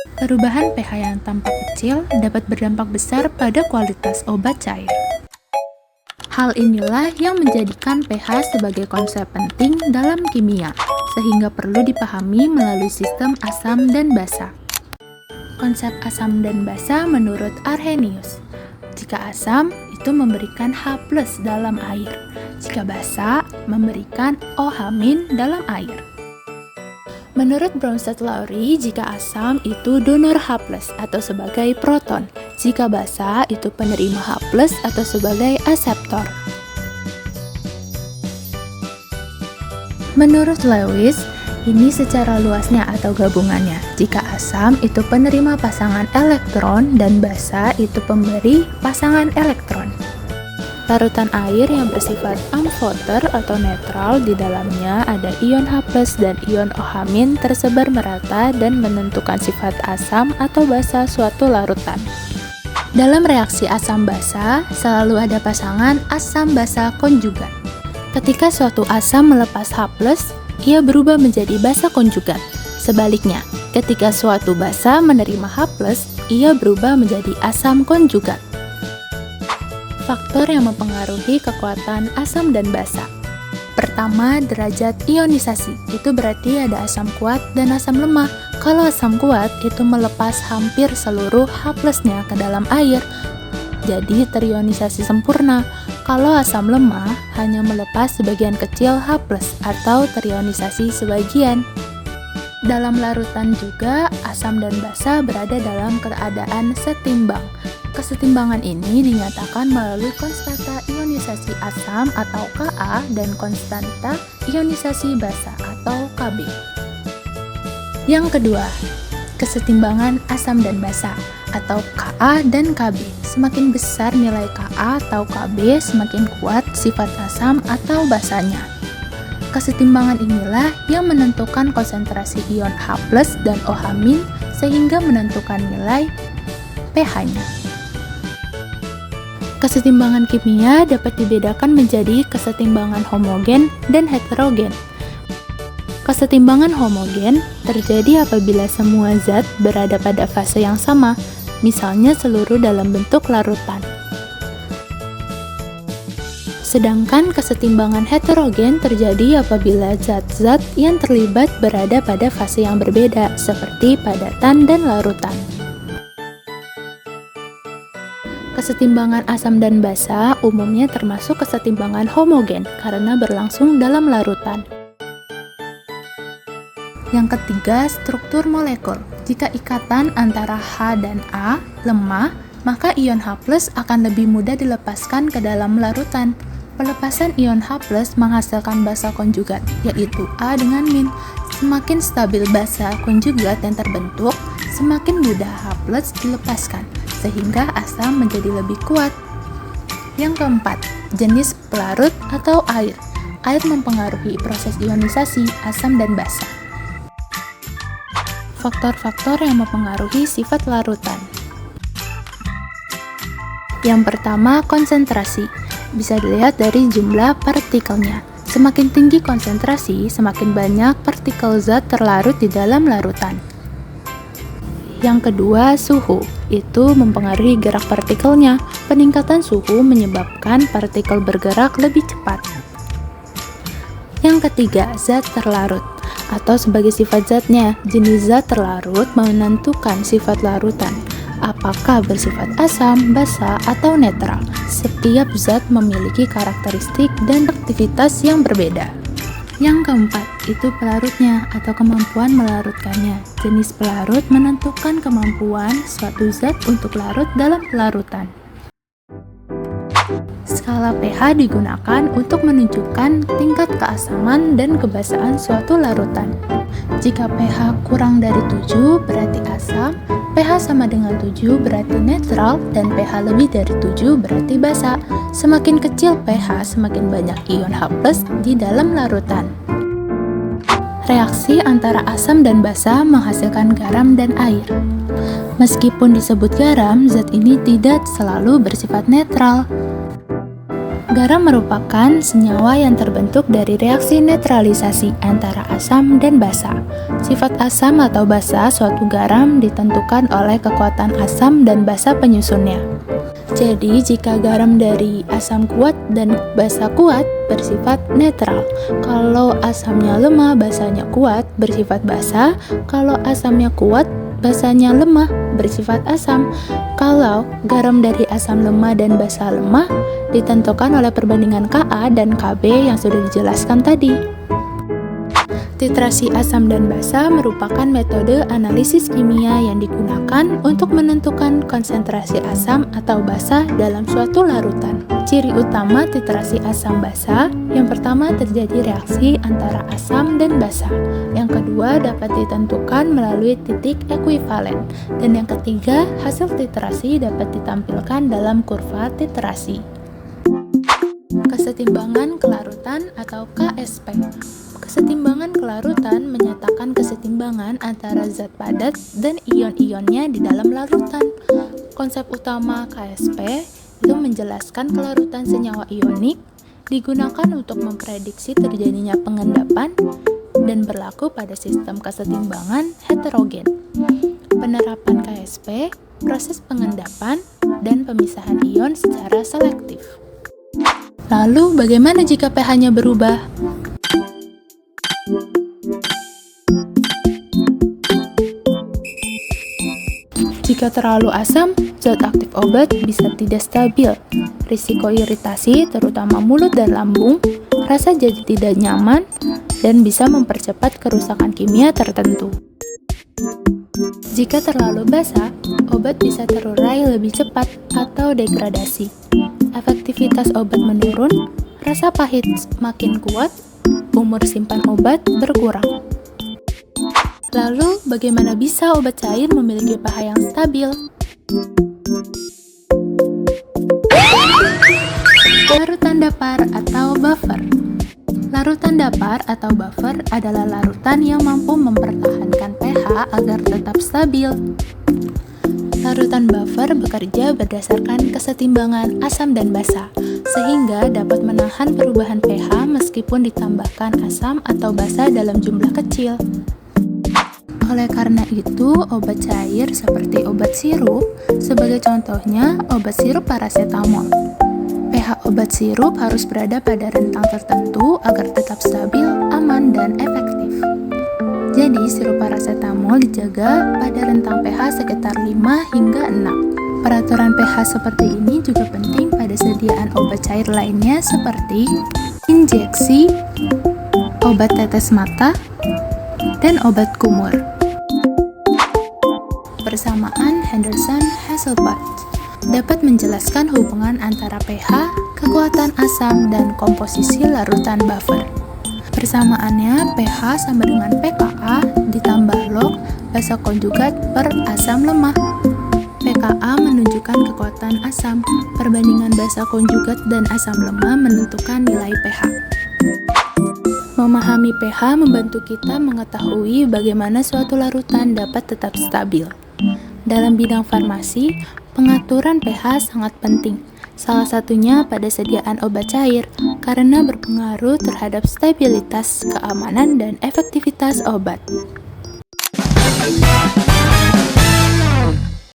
Perubahan pH yang tampak kecil dapat berdampak besar pada kualitas obat cair. Hal inilah yang menjadikan pH sebagai konsep penting dalam kimia, sehingga perlu dipahami melalui sistem asam dan basa. Konsep asam dan basa menurut Arrhenius. Jika asam, itu memberikan H+ dalam air. Jika basa, memberikan OH- dalam air. Menurut Bronsted-Lowry, jika asam itu donor H+ atau sebagai proton, jika basa itu penerima H+ atau sebagai aseptor. Menurut Lewis, ini secara luasnya atau gabungannya. Jika asam itu penerima pasangan elektron dan basa itu pemberi pasangan elektron. Larutan air yang bersifat amphoter atau netral, di dalamnya ada ion H+ dan ion OH- tersebar merata dan menentukan sifat asam atau basa suatu larutan. Dalam reaksi asam basa, selalu ada pasangan asam basa konjugat. Ketika suatu asam melepas H+, ia berubah menjadi basa konjugat. Sebaliknya, ketika suatu basa menerima H+, ia berubah menjadi asam konjugat. Faktor yang mempengaruhi kekuatan asam dan basa. Pertama, derajat ionisasi. Itu berarti ada asam kuat dan asam lemah. Kalau asam kuat, itu melepas hampir seluruh H+-nya ke dalam air, jadi terionisasi sempurna. Kalau asam lemah, hanya melepas sebagian kecil H+, atau terionisasi sebagian. Dalam larutan juga, asam dan basa berada dalam keadaan setimbang. Kesetimbangan ini dinyatakan melalui konstanta ionisasi asam atau Ka dan konstanta ionisasi basa atau Kb. Yang kedua, kesetimbangan asam dan basa atau Ka dan Kb. Semakin besar nilai Ka atau Kb, semakin kuat sifat asam atau basanya. Kesetimbangan inilah yang menentukan konsentrasi ion H+ dan OH- sehingga menentukan nilai pH-nya. Kesetimbangan kimia dapat dibedakan menjadi kesetimbangan homogen dan heterogen. Kesetimbangan homogen terjadi apabila semua zat berada pada fase yang sama, misalnya seluruh dalam bentuk larutan. Sedangkan kesetimbangan heterogen terjadi apabila zat-zat yang terlibat berada pada fase yang berbeda, seperti padatan dan larutan. Kesetimbangan asam dan basa umumnya termasuk kesetimbangan homogen karena berlangsung dalam larutan. Yang ketiga, struktur molekul. Jika ikatan antara H dan A lemah, maka ion H+ akan lebih mudah dilepaskan ke dalam larutan. Pelepasan ion H+ menghasilkan basa konjugat, yaitu A dengan min. Semakin stabil basa konjugat yang terbentuk, semakin mudah H+ dilepaskan, sehingga asam menjadi lebih kuat. Yang keempat, jenis pelarut atau air. Air mempengaruhi proses ionisasi asam dan basa. Faktor-faktor yang mempengaruhi sifat larutan. Yang pertama, konsentrasi. Bisa dilihat dari jumlah partikelnya. Semakin tinggi konsentrasi, semakin banyak partikel zat terlarut di dalam larutan. Yang kedua, suhu. Itu mempengaruhi gerak partikelnya. Peningkatan suhu menyebabkan partikel bergerak lebih cepat. Yang ketiga, zat terlarut atau sebagai sifat zatnya. Jenis zat terlarut menentukan sifat larutan. Apakah bersifat asam, basa, atau netral? Setiap zat memiliki karakteristik dan aktivitas yang berbeda. Yang keempat, itu pelarutnya atau kemampuan melarutkannya. Jenis pelarut menentukan kemampuan suatu zat untuk larut dalam larutan. Skala pH digunakan untuk menunjukkan tingkat keasaman dan kebasaan suatu larutan. Jika pH kurang dari 7 berarti asam, pH sama dengan 7 berarti netral, dan pH lebih dari 7 berarti basa. Semakin kecil pH, semakin banyak ion H+ di dalam larutan. Reaksi antara asam dan basa menghasilkan garam dan air. Meskipun disebut garam, zat ini tidak selalu bersifat netral. Garam merupakan senyawa yang terbentuk dari reaksi netralisasi antara asam dan basa. Sifat asam atau basa suatu garam ditentukan oleh kekuatan asam dan basa penyusunnya. Jadi, jika garam dari asam kuat dan basa kuat bersifat netral. Kalau asamnya lemah, basanya kuat bersifat basa. Kalau asamnya kuat, basanya lemah bersifat asam. Kalau garam dari asam lemah dan basa lemah ditentukan oleh perbandingan Ka dan Kb yang sudah dijelaskan tadi. Titrasi asam dan basa merupakan metode analisis kimia yang digunakan untuk menentukan konsentrasi asam atau basa dalam suatu larutan. Ciri utama titrasi asam basa, yang pertama terjadi reaksi antara asam dan basa. Yang kedua dapat ditentukan melalui titik ekuivalen. Dan yang ketiga, hasil titrasi dapat ditampilkan dalam kurva titrasi. Kesetimbangan kelarutan atau KSP. Kesetimbangan kelarutan menyatakan kesetimbangan antara zat padat dan ion-ionnya di dalam larutan. Konsep utama KSP itu menjelaskan kelarutan senyawa ionik, digunakan untuk memprediksi terjadinya pengendapan dan berlaku pada sistem kesetimbangan heterogen. Penerapan KSP, proses pengendapan dan pemisahan ion secara selektif. Lalu bagaimana jika pH-nya berubah? Jika terlalu asam, zat aktif obat bisa tidak stabil. Risiko iritasi, terutama mulut dan lambung, rasa jadi tidak nyaman, dan bisa mempercepat kerusakan kimia tertentu. Jika terlalu basah, obat bisa terurai lebih cepat atau degradasi. Efektivitas obat menurun, rasa pahit makin kuat, umur simpan obat berkurang. Lalu, bagaimana bisa obat cair memiliki pH yang stabil? Larutan dapar atau buffer. Larutan dapar atau buffer adalah larutan yang mampu mempertahankan pH agar tetap stabil. Larutan buffer bekerja berdasarkan kesetimbangan asam dan basa, sehingga dapat menahan perubahan pH meskipun ditambahkan asam atau basa dalam jumlah kecil. Oleh karena itu, obat cair seperti obat sirup, sebagai contohnya obat sirup parasetamol. pH obat sirup harus berada pada rentang tertentu agar tetap stabil, aman, dan efektif. Jadi, sirup parasetamol dijaga pada rentang pH sekitar 5 hingga 6. Peraturan pH seperti ini juga penting pada sediaan obat cair lainnya seperti injeksi, obat tetes mata, dan obat kumur. Persamaan Henderson-Hasselbalch dapat menjelaskan hubungan antara pH, kekuatan asam, dan komposisi larutan buffer. Persamaannya pH sama dengan pKa ditambah log basa konjugat per asam lemah. pKa menunjukkan kekuatan asam, perbandingan basa konjugat dan asam lemah menentukan nilai pH. Memahami pH membantu kita mengetahui bagaimana suatu larutan dapat tetap stabil. Dalam bidang farmasi, pengaturan pH sangat penting, salah satunya pada sediaan obat cair, karena berpengaruh terhadap stabilitas, keamanan, dan efektivitas obat.